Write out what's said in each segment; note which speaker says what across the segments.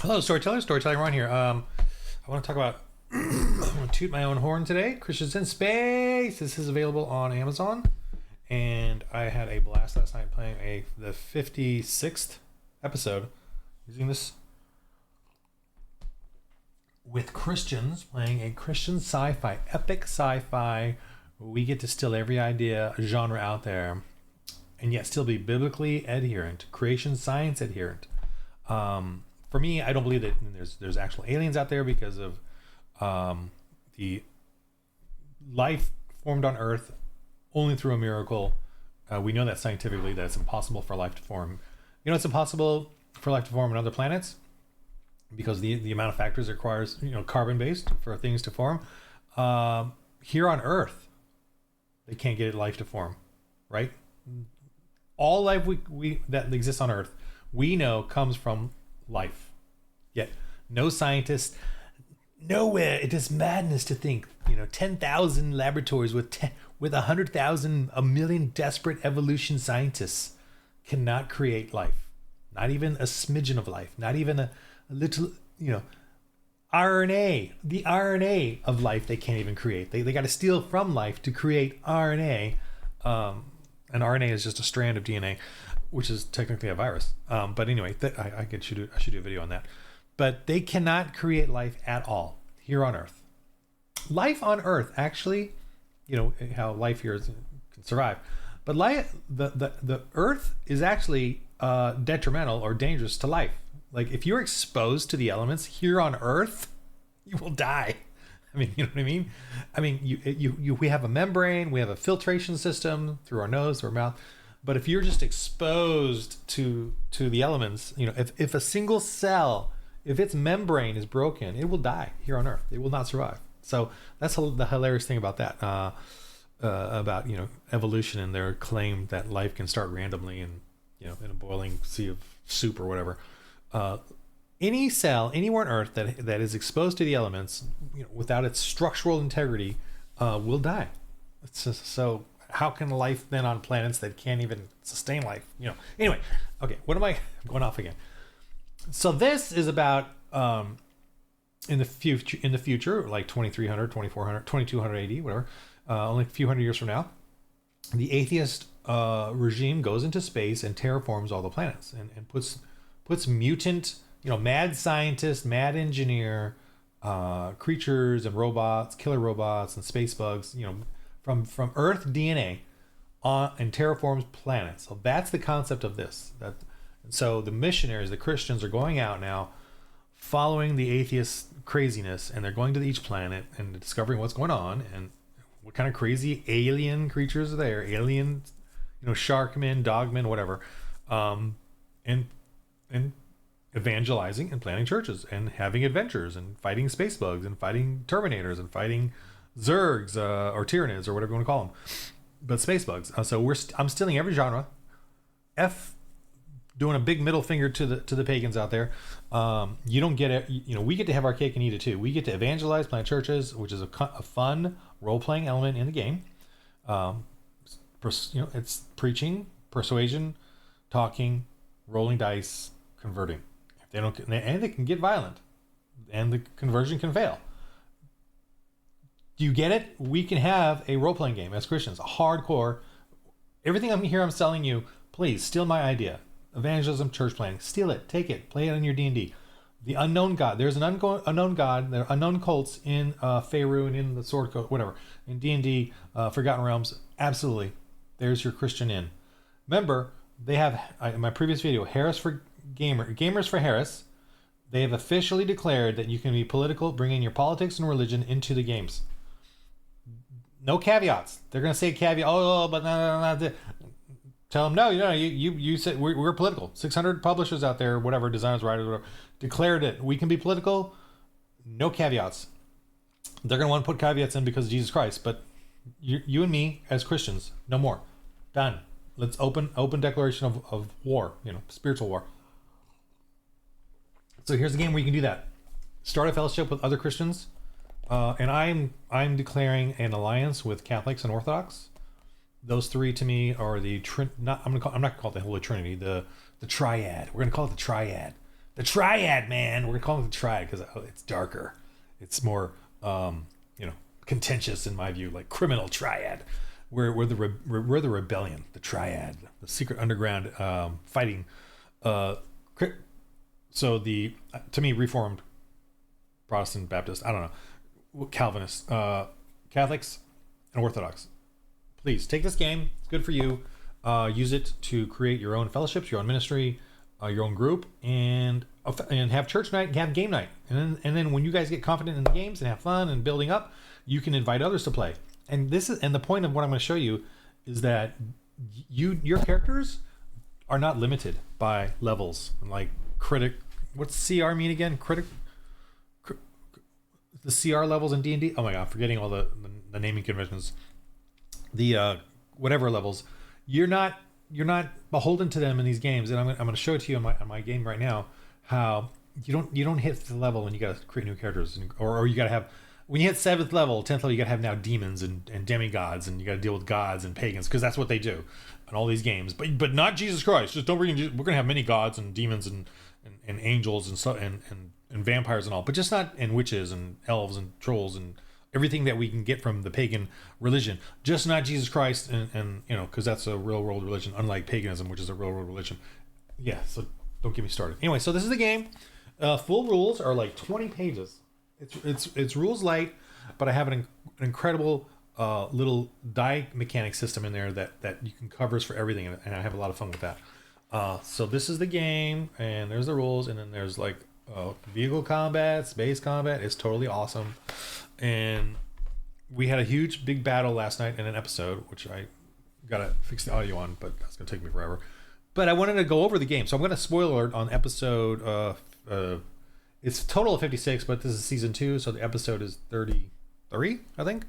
Speaker 1: Hello, storyteller Ron here. I want to talk about. I want to toot my own horn today. Christians in Space. This is available on Amazon, and I had a blast last night playing the 56th episode using this with Christians, playing a Christian sci-fi, epic sci-fi. Where we get to steal every idea, genre out there, and yet still be biblically adherent, creation science adherent. For me, I don't believe that there's actual aliens out there because of the life formed on Earth only through a miracle. We know that scientifically that it's impossible for life to form. You know, it's impossible for life to form on other planets because the amount of factors it requires, carbon-based for things to form. Here on Earth, they can't get life to form, right? All life we that exists on Earth, we know comes from life. Yet no scientist, nowhere. It is madness to think 10,000 laboratories with 100,000, a million desperate evolution scientists cannot create life. Not even a smidgen of life. Not even a little RNA. The RNA of life they can't even create. They got to steal from life to create RNA. And RNA is just a strand of DNA, which is technically a virus. But anyway, I should do a video on that. But they cannot create life at all here on Earth. Life on Earth, actually, how life here can survive. But the Earth is actually detrimental or dangerous to life. Like if you're exposed to the elements here on Earth, you will die. I mean, you know what I mean? I mean, we have a membrane, we have a filtration system through our nose, through our mouth. But if you're just exposed to the elements, if a single cell, if its membrane is broken, it will die here on Earth. It will not survive. So that's the hilarious thing about that, about evolution and their claim that life can start randomly in a boiling sea of soup or whatever. Any cell anywhere on Earth that is exposed to the elements, without its structural integrity, will die. So how can life then on planets that can't even sustain life? Anyway, okay. What am I going off again? So this is about in the future, like 2300, 2400, 2200 AD, whatever. Only a few hundred years from now, the atheist regime goes into space and terraforms all the planets and puts mutant, mad scientist, mad engineer, creatures and robots, killer robots and space bugs, from Earth DNA on and terraforms planets. So that's the concept of this. So the missionaries, the Christians, are going out now, following the atheist craziness, and they're going to each planet and discovering what's going on and what kind of crazy alien creatures are there, alien, sharkmen, dogmen, whatever, and evangelizing and planting churches and having adventures and fighting space bugs and fighting Terminators and fighting Zergs or Tyranids or whatever you want to call them, but space bugs. So I'm stealing every genre. Doing a big middle finger to the pagans out there. You don't get it. We get to have our cake and eat it too. We get to evangelize, plant churches, which is a fun role-playing element in the game. It's preaching, persuasion, talking, rolling dice, converting. If they don't, and they can get violent, and the conversion can fail. Do you get it? We can have a role-playing game as Christians, a hardcore. Everything I'm selling you. Please steal my idea. Evangelism, church planting. Steal it, take it, play it on your D&D. The unknown God. There's an unknown God. There are unknown cults in Faerun, in the Sword Coast, whatever. In D&D, Forgotten Realms. Absolutely. There's your Christian in. Remember, they have, in my previous video, Gamers for Harris. They have officially declared that you can be political, bring in your politics and religion into the games. No caveats. They're going to say caveat. But no. Tell them, no, you said we're political. 600 publishers out there, whatever, designers, writers, whatever, declared it. We can be political, no caveats. They're going to want to put caveats in because of Jesus Christ, but you and me as Christians, no more. Done. Let's open declaration of war, spiritual war. So here's a game where you can do that. Start a fellowship with other Christians, and I'm declaring an alliance with Catholics and Orthodox. Those three to me are the I'm not gonna call it the Holy Trinity, the triad. We're gonna call it the triad. The triad, man. We're gonna call it the triad because it's darker. It's more, contentious in my view, like criminal triad. We're the rebellion, the triad, the secret underground fighting. So the to me, Reformed, Protestant, Baptist, I don't know, Calvinists, Catholics, and Orthodox. Please take this game. It's good for you. Use it to create your own fellowships, your own ministry, your own group, and have church night and have game night. And then when you guys get confident in the games and have fun and building up, you can invite others to play. And the point of what I'm going to show you is that your characters are not limited by levels. Like critic, what's CR mean again? The CR levels in D&D. Oh my god, forgetting all the naming conventions. The whatever levels, you're not beholden to them in these games. And I'm going to show it to you on my game right now how you don't hit the level and you got to create new characters, or you got to have. When you hit 7th level, 10th level, you gotta have now demons and demigods, and you gotta deal with gods and pagans, because that's what they do in all these games. But not Jesus Christ. Just don't bring in Jesus. We're gonna have many gods and demons and angels and vampires and all, but just not, and witches and elves and trolls and everything that we can get from the pagan religion. Just not Jesus Christ, and because that's a real world religion, unlike paganism, which is a real world religion. Yeah. So don't get me started. Anyway, so this is the game. Full rules are like 20 pages. It's rules light, but I have an incredible little die mechanic system in there that you can covers for everything, and I have a lot of fun with that. So this is the game, and there's the rules, and then there's like vehicle combat, space combat. It's totally awesome, and we had a huge big battle last night in an episode, which I gotta fix the audio on, but that's gonna take me forever. But I wanted to go over the game, so I'm gonna spoiler alert on episode. It's a total of 56, but this is season 2, so the episode is 33, I think.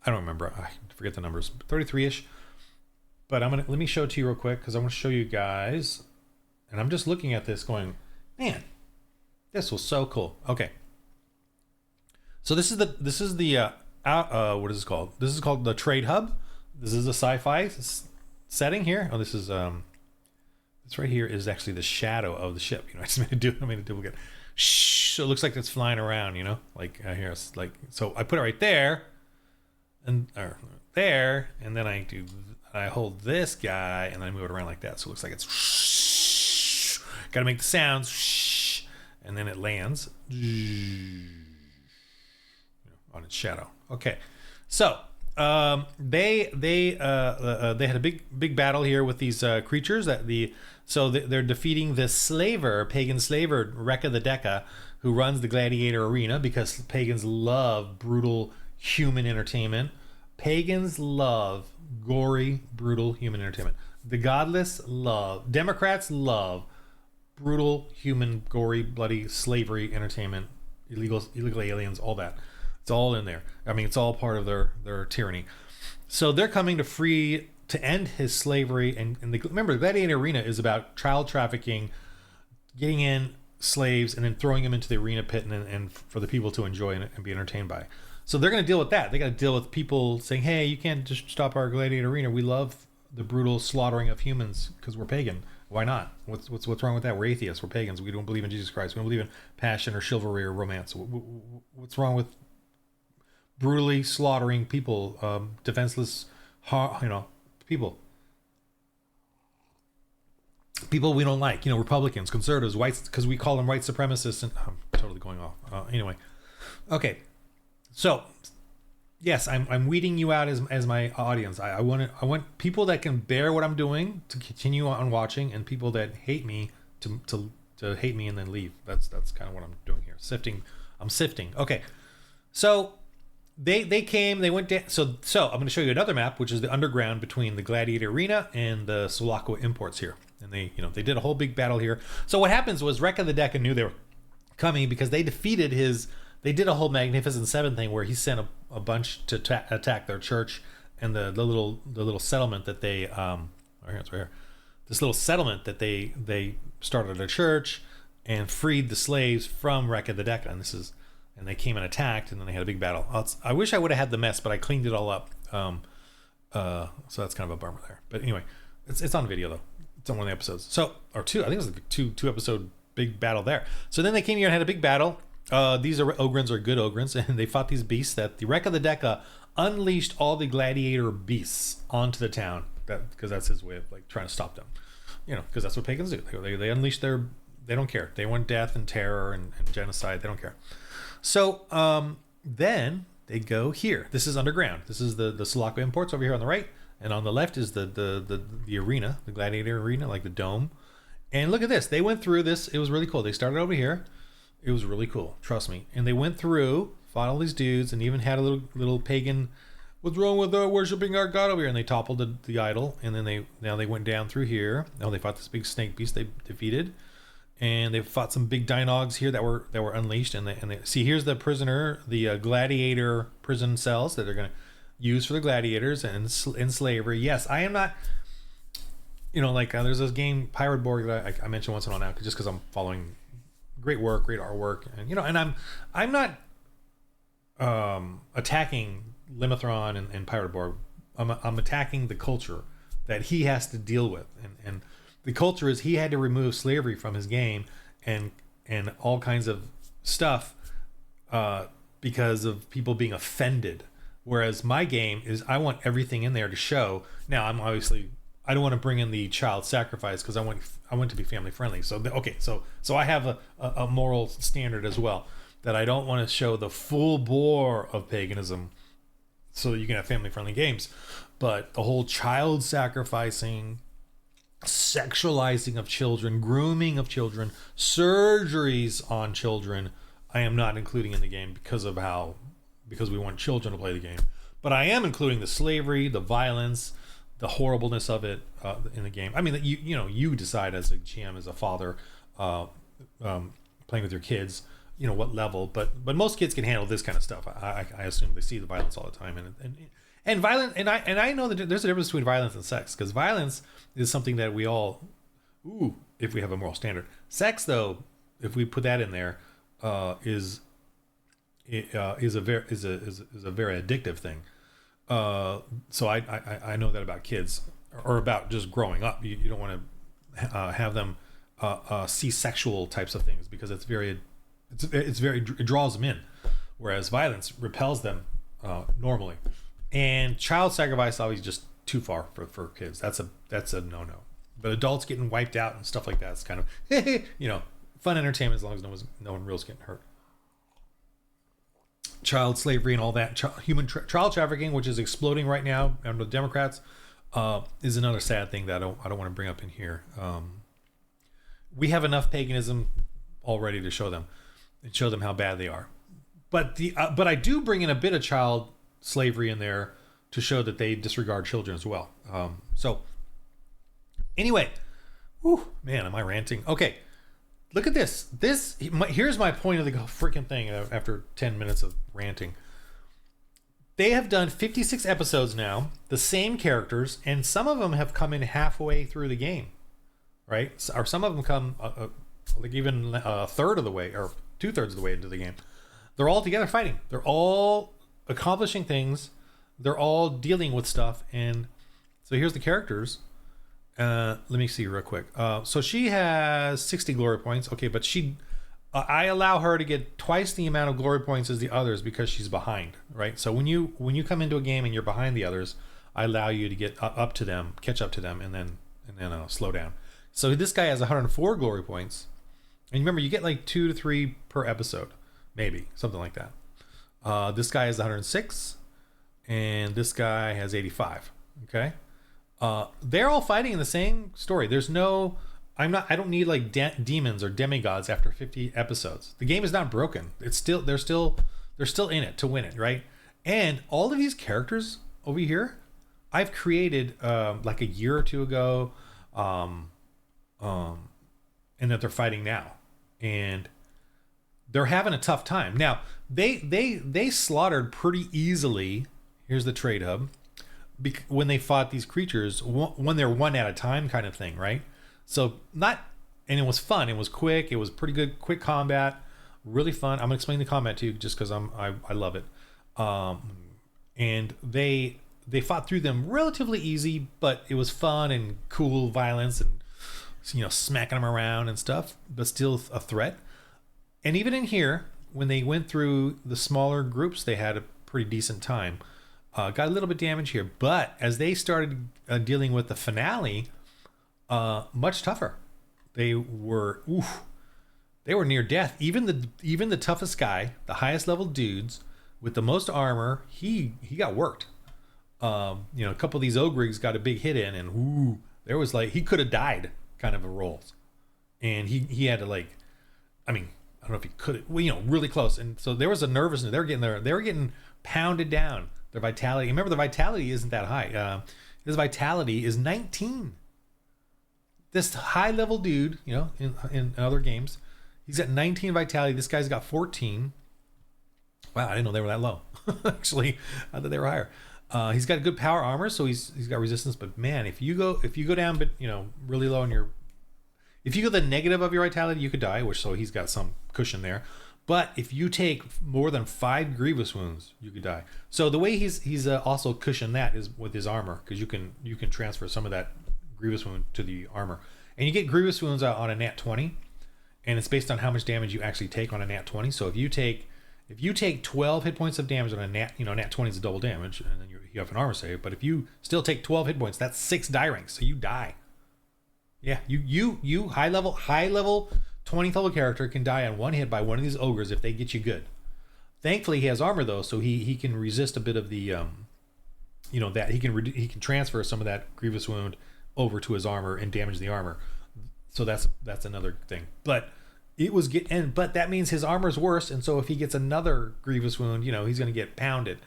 Speaker 1: I don't remember. I forget the numbers. 33-ish. But let me show it to you real quick, because I want to show you guys. And I'm just looking at this going, man, this was so cool. Okay. So this is the what is this called? This is called the Trade Hub. This is a sci-fi setting here. Oh, this is this right here is actually the shadow of the ship. I just made a duplicate. Shh, so it looks like it's flying around, like here it's like, so I put it right there and then I hold this guy and then I move it around like that, so it looks like it's gotta make the sounds, and then it lands on its shadow. Okay, so they had a big battle here with these creatures they're defeating the pagan slaver Rekka the Deca, who runs the gladiator arena, because pagans love brutal human entertainment. Pagans love gory, brutal human entertainment. The godless Democrats love brutal human, gory, bloody slavery entertainment, illegal aliens, all that. It's all in there. I mean, it's all part of their tyranny. So they're coming to end his slavery, and remember, the gladiator arena is about child trafficking, getting in slaves and then throwing them into the arena pit and for the people to enjoy and be entertained by. So they're going to deal with that. They got to deal with people saying, hey, you can't just stop our gladiator arena. We love the brutal slaughtering of humans because we're pagan. Why not? What's wrong with that? We're atheists. We're pagans. We don't believe in Jesus Christ. We don't believe in passion or chivalry or romance. What's wrong with brutally slaughtering people, defenseless, people we don't like, Republicans, conservatives, whites, because we call them white supremacists, and I'm totally going off. Anyway, okay, so yes, I'm weeding you out as my audience. I want people that can bear what I'm doing to continue on watching, and people that hate me to hate me and then leave. That's kind of what I'm doing here. I'm sifting. Okay, so they came, they went down. So I'm going to show you another map, which is the underground between the gladiator arena and the Sulaco imports here. And they did a whole big battle here. So what happens was Rekka the Deca knew they were coming, because they defeated they did a whole Magnificent Seven thing where he sent a bunch to attack their church and the little settlement that they it's right here. This little settlement that they started a church and freed the slaves from Rekka the Deca, and they came and attacked, and then they had a big battle. I wish I would have had the mess, but I cleaned it all up. So that's kind of a bummer there. But anyway, it's on video though. It's on one of the episodes. So, or two. I think it was like two episode big battle there. So then they came here and had a big battle. These are Ogrins are good Ogrins, and they fought these beasts. That the Wreck of the Deca unleashed all the gladiator beasts onto the town, because that's his way of like trying to stop them. Because that's what pagans do. They unleash they don't care. They want death and terror and genocide. They don't care. So then they go here. This is underground. This is the Sulaco Imports over here on the right, and on the left is the arena, the gladiator arena, like the dome. And look at this. They went through this. It was really cool. They started over here. It was really cool. Trust me. And they went through, fought all these dudes, and even had a little pagan. What's wrong with worshiping our god over here? And they toppled the idol. And then they went down through here. Now they fought this big snake beast they defeated, and they fought some big dinogs here that were unleashed. And they see, here's the prisoner, the gladiator prison cells that they're gonna use for the gladiators and in slavery. Yes, I am not. There's this game Pirate Borg that I mention once in a while now, just because I'm following great work, great artwork, and I'm not attacking Limithron and Pirate Borg. I'm attacking the culture that he has to deal with, and the culture is he had to remove slavery from his game and all kinds of stuff because of people being offended. Whereas my game is I want everything in there to show. Now I don't want to bring in the child sacrifice because I want to be family friendly. So so I have a moral standard as well, that I don't want to show the full bore of paganism so that you can have family friendly games. But the whole child sacrificing, sexualizing of children, grooming of children, surgeries on children, I am not including in the game because we want children to play the game. But I am including the slavery, the violence, the horribleness of it in the game. I mean, that you decide as a GM, as a father, playing with your kids, what level. But most kids can handle this kind of stuff. I assume they see the violence all the time, and violence. And I know that there's a difference between violence and sex, because violence is something that we all, if we have a moral standard. Sex, though, if we put that in there, is a very addictive thing. So I know that about kids, or about just growing up. You don't want to have them see sexual types of things, because it draws them in, whereas violence repels them normally. And child sacrifice is always just too far for kids. That's a no-no. But adults getting wiped out and stuff like that is kind of fun entertainment, as long as no one real's getting hurt. Child slavery and all that, human child trafficking, which is exploding right now under the Democrats, is another sad thing that I don't want to bring up in here. We have enough paganism already to show them how bad they are. But I do bring in a bit of child slavery in there to show that they disregard children as well. So anyway, man, am I ranting? Okay. Look at this. Here's my point of the freaking thing after 10 minutes of ranting. They have done 56 episodes now, the same characters, and some of them have come in halfway through the game, right? Or some of them come like even a third of the way, or 2/3 of the way into the game. They're all together fighting. They're all accomplishing things. They're all dealing with stuff. And so here's the characters. Let me see real quick. So she has 60 glory points. Okay, but I allow her to get twice the amount of glory points as the others because she's behind, right? So when you come into a game and you're behind the others, I allow you to get up to them, catch up to them, and then slow down. So this guy has 104 glory points, and remember, you get like 2 to 3 per episode, maybe something like that. This guy has 106, and this guy has 85. Okay. They're all fighting in the same story. There's no, I don't need like demons or demigods after 50 episodes. The game is not broken. They're still in it to win it, right? And all of these characters over here, I've created like a year or two ago, and that they're fighting now, and they're having a tough time. Now they slaughtered pretty easily. Here's the trade hub. When they fought these creatures, when they're one at a time kind of thing, right? So and it was fun. It was quick. It was pretty good, quick combat, really fun. I'm gonna explain the combat to you just because I love it. And they fought through them relatively easy, but it was fun and cool violence and smacking them around and stuff, but still a threat. And even in here, when they went through the smaller groups, they had a pretty decent time. Got a little bit damage here, but as they started dealing with the finale, much tougher. They were near death. Even the toughest guy, the highest level dudes with the most armor, he got worked. A couple of these ogres got a big hit in, and there was like he could have died kind of a rolls, and he had to I don't know if he could, really close. And so there was a nervousness. They were getting pounded down. Their vitality. Remember, the vitality isn't that high. His vitality is 19. This high level dude, in other games, he's got 19 vitality. This guy's got 14. Wow, I didn't know they were that low. Actually, I thought they were higher. He's got good power armor, so he's got resistance. But man, if you go down, but really low on if you go the negative of your vitality, you could die. So he's got some cushion there. But if you take more than 5 grievous wounds, you could die. So the way he's also cushioned that is with his armor, because you can transfer some of that grievous wound to the armor, and you get grievous wounds on a nat 20, and it's based on how much damage you actually take on a nat 20. So if you take 12 hit points of damage on a nat 20 is a double damage, and then you have an armor save. But if you still take 12 hit points, that's 6 die ranks, so you die. Yeah, you high level 20th level character can die on one hit by one of these ogres if they get you good. Thankfully, he has armor though, so he can resist a bit of the that he can transfer some of that grievous wound over to his armor and damage the armor. So that's another thing. But but that means his armor's worse, and so if he gets another grievous wound, he's going to get pounded.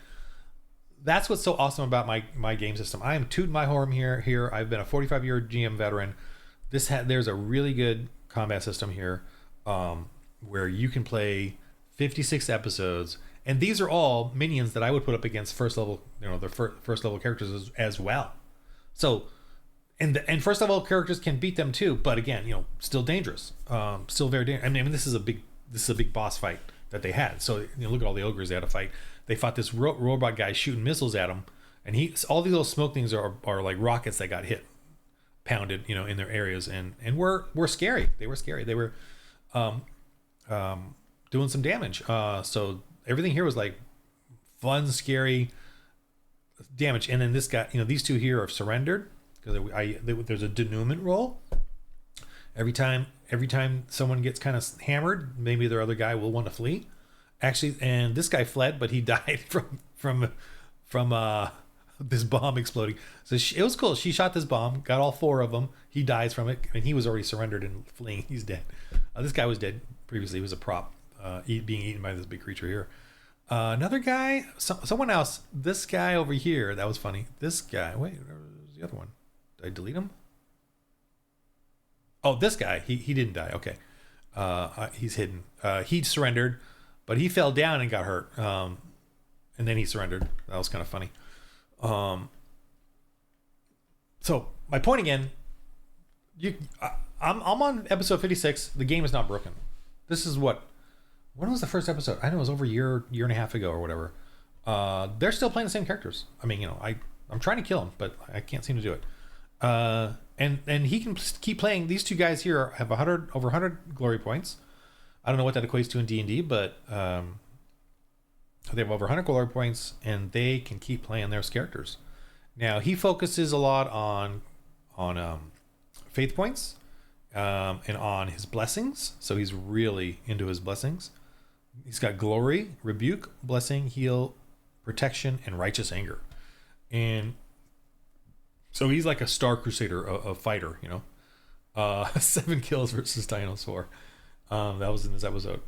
Speaker 1: That's what's so awesome about my game system. I am tooting my horn here. I've been a 45-year GM veteran. There's a really good combat system here, where you can play 56 episodes, and these are all minions that I would put up against first level, the first level characters as well. So, and first level characters can beat them too, but again, still dangerous, still very dangerous. I mean, this is a big boss fight that they had. So look at all the ogres they had to fight. They fought this robot guy shooting missiles at them, and all these little smoke things are like rockets that got pounded, in their areas, and were scary. They were scary. They were doing some damage. So everything here was like fun, scary damage. And then this guy, these two here are surrendered because there's a denouement roll. Every time someone gets kind of hammered, maybe their other guy will want to flee. Actually, and this guy fled, but he died from this bomb exploding. So it was cool. She shot this bomb, got all 4 of them. He dies from it, and he was already surrendered and fleeing. He's dead. This guy was dead previously. He was a prop, being eaten by this big creature here. Another guy, someone else. This guy over here. That was funny. This guy. Wait, where's the other one? Did I delete him? Oh, this guy. He didn't die. Okay. He's hidden. He surrendered, but he fell down and got hurt. And then he surrendered. That was kind of funny. So my point again, I'm on episode 56. The game is not broken. This is when was the first episode? I know it was over a year and a half ago or whatever. They're still playing the same characters. I mean, I'm trying to kill him, but I can't seem to do it. And he can keep playing. These two guys here have over 100 glory points. I don't know what that equates to in D&D, but they have over 100 glory points, and they can keep playing their characters. Now, he focuses a lot on faith points and on his blessings. So he's really into his blessings. He's got glory, rebuke, blessing, heal, protection, and righteous anger. And so he's like a Star Crusader, a fighter, 7 kills versus Dinosaur. That was in this episode.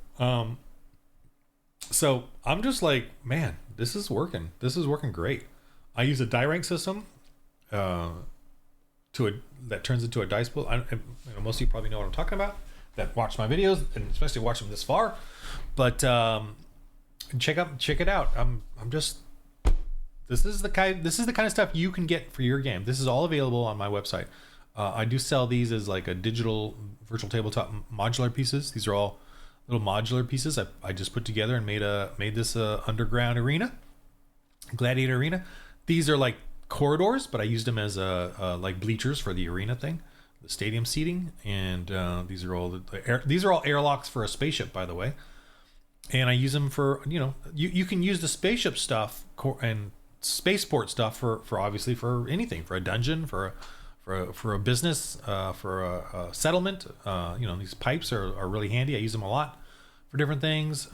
Speaker 1: So I'm just like, man, this is working. This is working great. I use a die rank system that turns into a dice pool. Most of you probably know what I'm talking about that watch my videos, and especially watch them this far. But check it out. This is the kind of stuff you can get for your game. This is all available on my website. I do sell these as like a digital virtual tabletop modular pieces. These are all little modular pieces I just put together and made this underground arena, gladiator arena. These are like corridors, but I used them as like bleachers for the arena thing. the stadium seating, and these are all these are all airlocks for a spaceship, by the way. And I use them for, you can use the spaceship stuff and spaceport stuff for obviously for anything, for a dungeon, for a business, for a settlement. These pipes are really handy. I use them a lot for different things.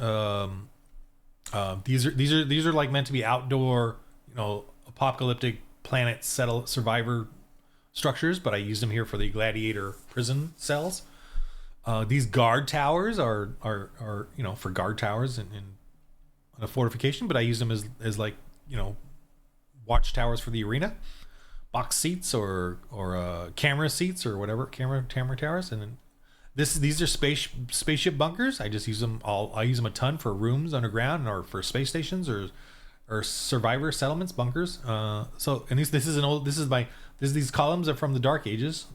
Speaker 1: These are like meant to be outdoor, apocalyptic planet survivor structures, but I use them here for the gladiator prison cells. These guard towers are for guard towers in a fortification, but I use them as like, watchtowers for the arena, box seats or camera seats or whatever, camera towers. And then these are spaceship bunkers. I just use them all. I use them a ton for rooms underground or for space stations or survivor settlements, bunkers. These columns are from the Dark Ages.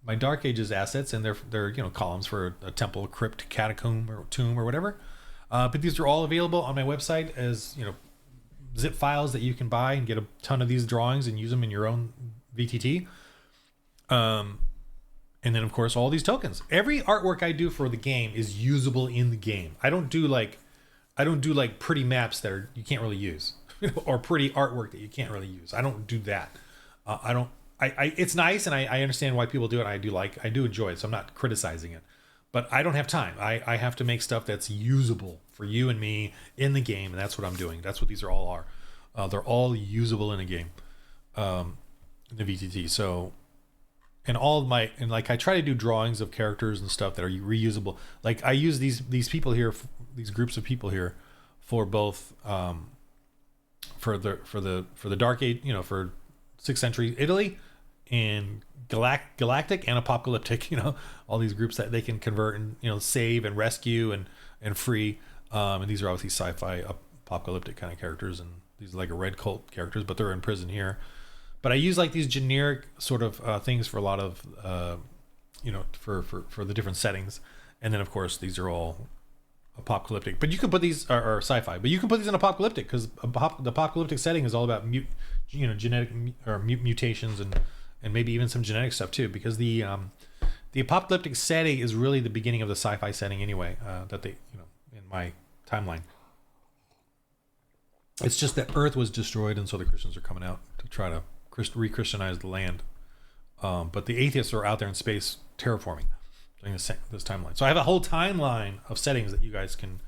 Speaker 1: My Dark Ages assets, and they're columns for a temple, crypt, catacomb, or tomb, or whatever. But these are all available on my website as zip files that you can buy and get a ton of these drawings and use them in your own VTT. And then of course all these tokens. Every artwork I do for the game is usable in the game. I don't do like pretty maps that you can't really use, or pretty artwork that you can't really use. I don't do that. It's nice, and I understand why people do it. I do enjoy it, so I'm not criticizing it, but I don't have time. I have to make stuff that's usable for you and me in the game, and that's what I'm doing. That's what these are. They're all usable in a game, in the VTT. So, and I try to do drawings of characters and stuff that are reusable. Like I use these people here, these groups of people here, for both for the Dark Age, for 6th century Italy, and galactic and apocalyptic, all these groups that they can convert and save and rescue and free. And these are obviously sci-fi apocalyptic kind of characters, and these are like a red cult characters, but they're in prison here. But I use like these generic sort of things for a lot of for the different settings. And then of course these are all apocalyptic, but you can put these or sci-fi, but you can put these in apocalyptic, because the apocalyptic setting is all about genetic or mutations and maybe even some genetic stuff too, because the apocalyptic setting is really the beginning of the sci-fi setting anyway, that they in my timeline. It's just that Earth was destroyed, and so the Christians are coming out to try to re-Christianize the land, but the atheists are out there in space terraforming during this timeline. So I have a whole timeline of settings that you guys can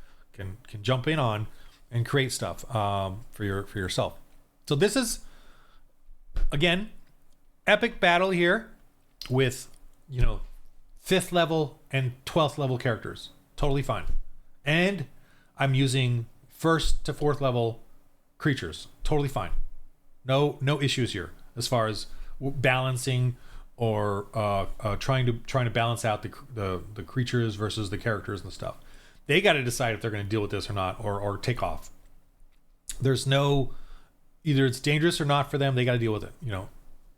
Speaker 1: jump in on and create stuff for yourself. So this is, again, epic battle here with 5th level and 12th level characters. Totally fine. And I'm using 1st to 4th level creatures. Totally fine. No issues here as far as balancing or trying to balance out the creatures versus the characters and stuff. They got to decide if they're going to deal with this or not, or take off. There's no, either it's dangerous or not for them. They got to deal with it,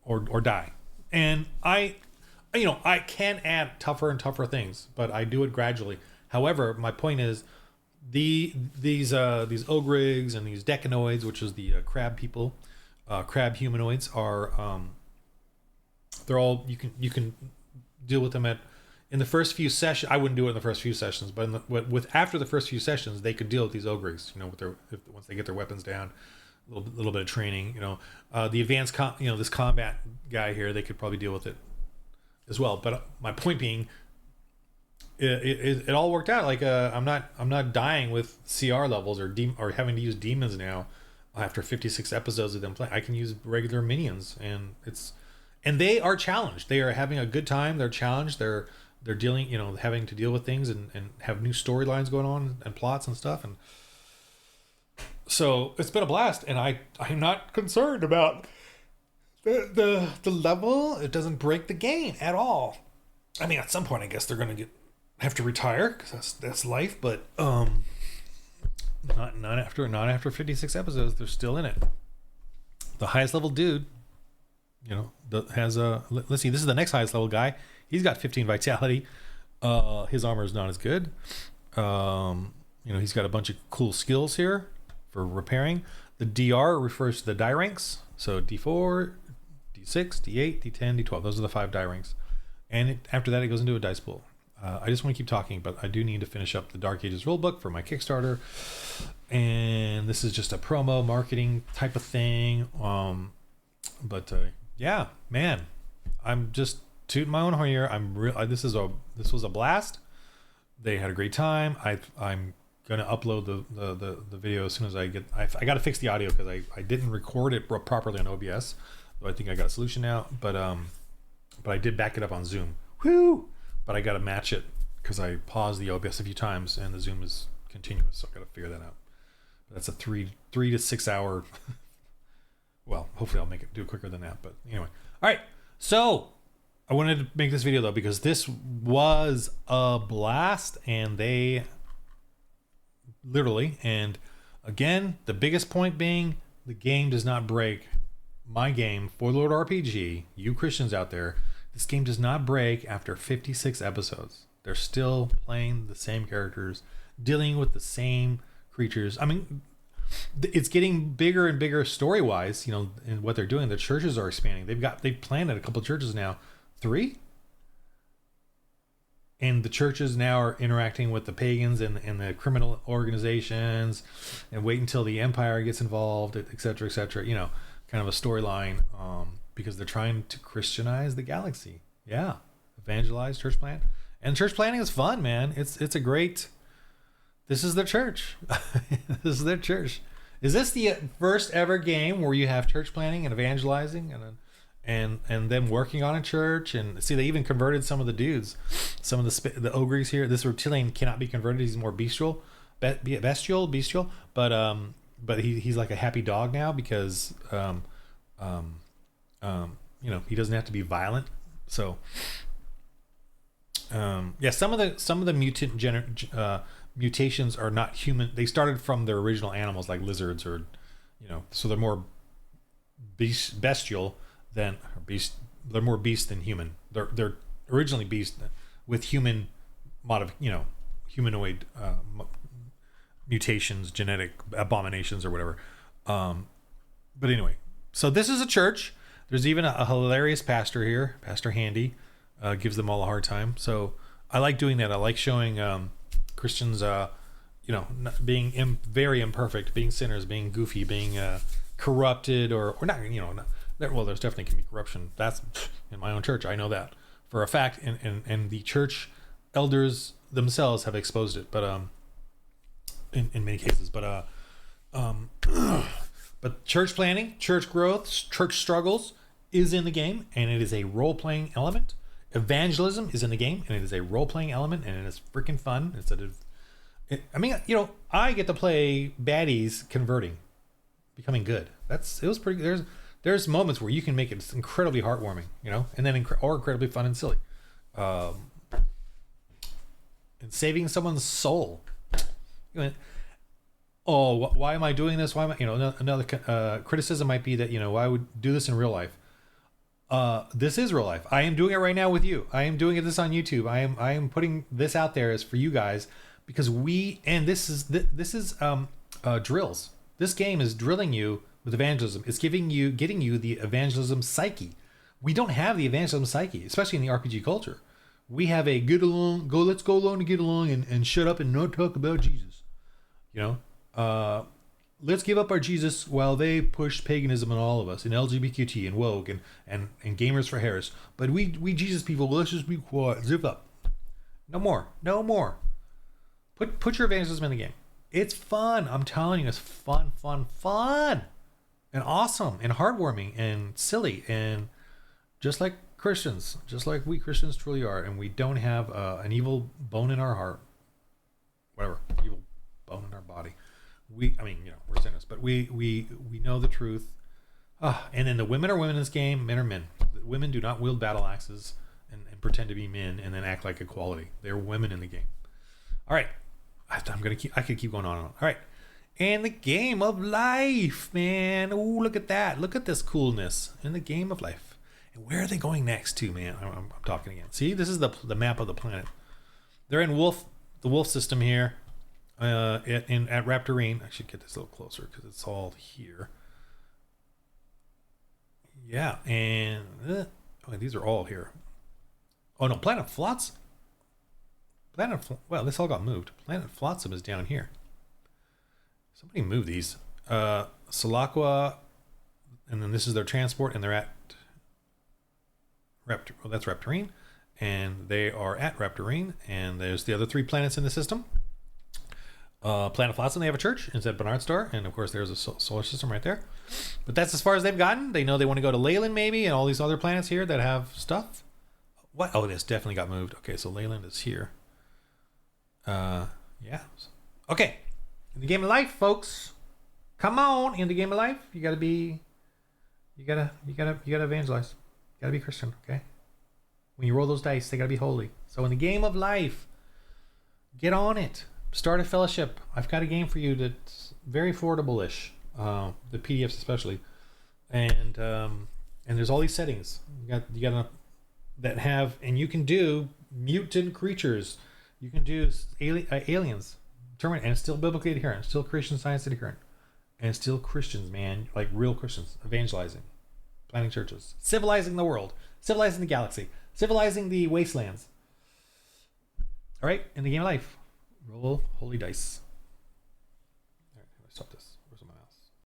Speaker 1: or die. And I can add tougher and tougher things, but I do it gradually. However, my point is, these ogrigs and these decanoids, which is the crab people, crab humanoids, are they're all, you can deal with them in the first few sessions. I wouldn't do it in the first few sessions, but after the first few sessions, they could deal with these ogrigs, once they get their weapons down, a little bit of training, the advanced this combat guy here, they could probably deal with it as well. But my point being, it all worked out. Like I'm not dying with CR levels or having to use demons now after 56 episodes of them playing. I can use regular minions, and they are challenged. They are having a good time. They're challenged. They're dealing, having to deal with things and have new storylines going on and plots and stuff. And so it's been a blast, and I'm not concerned about the level. It doesn't break the game at all. I mean, at some point, I guess they're going to have to retire, because that's life. But not after 56 episodes. They're still in it. The highest level dude, has let's see. This is the next highest level guy. He's got 15 vitality. His armor is not as good. He's got a bunch of cool skills here for repairing. The DR refers to the die ranks. So D4, D6, D8, D10, D12. Those are the 5 die ranks. and after that it goes into a dice pool. I just want to keep talking, but I do need to finish up the Dark Ages rulebook for my Kickstarter, and this is just a promo marketing type of thing. Yeah, man, I'm just tooting my own horn here. This was a blast. They had a great time. I'm gonna upload the video as soon as I got to fix the audio because I didn't record it properly on OBS. So I think I got a solution now, but I did back it up on Zoom. Woo! But I got to match it because I paused the OBS a few times and the Zoom is continuous, so I got to figure that out. But that's a 3 to 6 hour. Well, hopefully I'll do it quicker than that. But anyway, all right. So I wanted to make this video though because this was a blast, and they literally, and again, the biggest point being the game does not break. My game, For Lord RPG, you Christians out there, this game does not break after 56 episodes. They're still playing the same characters, dealing with the same creatures. I mean, it's getting bigger and bigger story-wise, you know, in what they're doing. The churches are expanding. They've planted a couple of churches now. 3? And the churches now are interacting with the pagans and the criminal organizations, and wait until the empire gets involved, et cetera, you know, kind of a storyline, because they're trying to Christianize the galaxy. Yeah. Evangelize, church plant. And church planting is fun, man. It's a great, this is their church. This is their church. Is this the first ever game where you have church planting and evangelizing and them working on a church? And see, they even converted some of the dudes, some of the ogres here. This reptilian cannot be converted. He's more bestial, but he's like a happy dog now because you know, he doesn't have to be violent. So yeah, some of the mutations are not human. They started from their original animals like lizards, or you know, so they're more bestial than beast. They're more beast than human. They're originally beast with human humanoid mutations, genetic abominations or whatever. But anyway, so this is a church. There's even a hilarious pastor here, Pastor Handy, gives them all a hard time. So I like doing that. I like showing Christians, you know, being very imperfect, being sinners, being goofy, being corrupted, or not. You know, well, there's definitely can be corruption. That's in my own church. I know that for a fact, and the church elders themselves have exposed it. But in many cases, but church planning, church growth, church struggles is in the game, and it is a role-playing element. Evangelism is in the game, and it is a role-playing element, and it is freaking fun. I mean, you know, I get to play baddies converting, becoming good. It was pretty. There's moments where you can make it incredibly heartwarming, you know, and then incredibly fun and silly, and saving someone's soul. You know, oh, why am I doing this? Why am I, you know, another criticism might be that, you know, why would do this in real life? This is real life. I am doing it right now with you. I am doing this on YouTube. I am putting this out there as for you guys, because this is drills. This game is drilling you with evangelism. It's getting you the evangelism psyche. We don't have the evangelism psyche, especially in the RPG culture. We have a let's go along to get along and shut up and not talk about Jesus. You know, let's give up our Jesus while they push paganism on all of us, and LGBTQ and woke and gamers for Harris. But we Jesus people, let's just be quiet. Zip up. No more. Put your evangelism in the game. It's fun. I'm telling you, it's fun, and awesome, and heartwarming, and silly, and just like Christians, just like we Christians truly are, and we don't have an evil bone in our heart, whatever, evil bone in our body. We're sinners, but we know the truth. And then the women are women in this game, men are men. The women do not wield battle axes and pretend to be men and then act like equality. They're women in the game. All right, I could keep going on and on. All right, and the game of life, man. Oh, look at that! Look at this coolness in the game of life. And where are they going next to, man? I'm talking again. See, this is the map of the planet. They're in the wolf system here. At Raptorine. I should get this a little closer because it's all here. Yeah, and these are all here. Oh no, Planet Flotsam. Well, this all got moved. Planet Flotsam is down here. Somebody move these. Salakwa, and then this is their transport, and they're at Well, that's Reptarine, and they are at Reptarine, and there's the other 3 planets in the system. Planet Flotsam, they have a church. It's at Bernard Star, and of course there's a solar system right there. But that's as far as they've gotten. They know they want to go to Leyland maybe, and all these other planets here that have stuff. What? Oh, this definitely got moved. Okay, so Leyland is here. Yeah. Okay. In the game of life, folks. Come on, in the game of life, you gotta evangelize. You gotta be Christian, okay? When you roll those dice, they gotta be holy. So in the game of life, get on it. Start a fellowship. I've got a game for you that's very affordable-ish. The PDFs especially. And there's all these settings. You got that have, and you can do mutant creatures. You can do aliens. And it's still biblically adherent. Still Christian Science adherent. And it's still Christians, man. Like real Christians. Evangelizing. Planting churches. Civilizing the world. Civilizing the galaxy. Civilizing the wastelands. All right, in the game of life, roll holy dice. All right, how do I stop this?